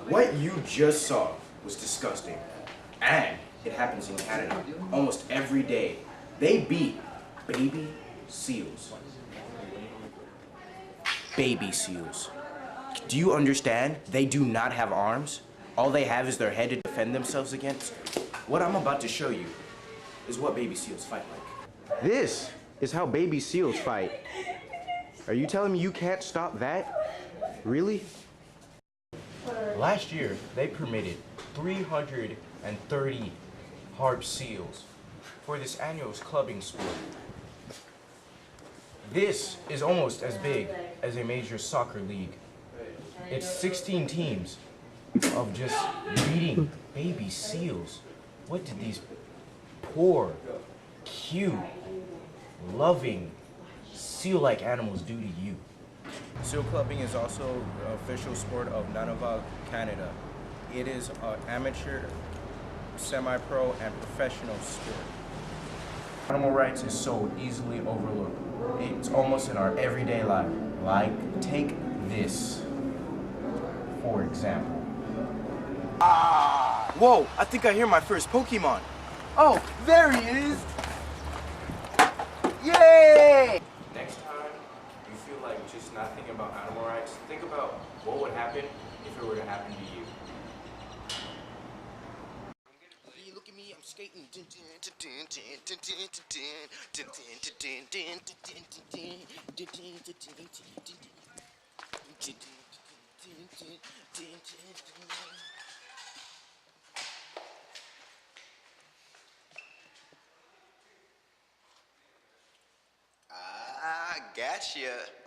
What you just saw was disgusting. And it happens in Canada almost every day. They beat baby seals. Baby seals. Do you understand? They do not have arms. All they have is their head to defend themselves against. What I'm about to show you is what baby seals fight like. This is how baby seals fight. Are you telling me you can't stop that? Really? Last year, they permitted 330 harp seals for this annual clubbing sport. This is almost as big as a major soccer league. It's 16 teams of just beating baby seals. What did these poor, cute, loving, seal-like animals do to you? Seal clubbing is also an official sport of Nunavut, Canada. It is an amateur, semi-pro, and professional sport. Animal rights is so easily overlooked. It's almost in our everyday life. Like, take this, for example. Ah! Whoa, I think I hear my first Pokemon. Oh, there he is! Yay! Next time you feel like just not thinking about animal rights, think about what would happen if it were to happen to you. Look at me, I'm skating. Ah, gotcha.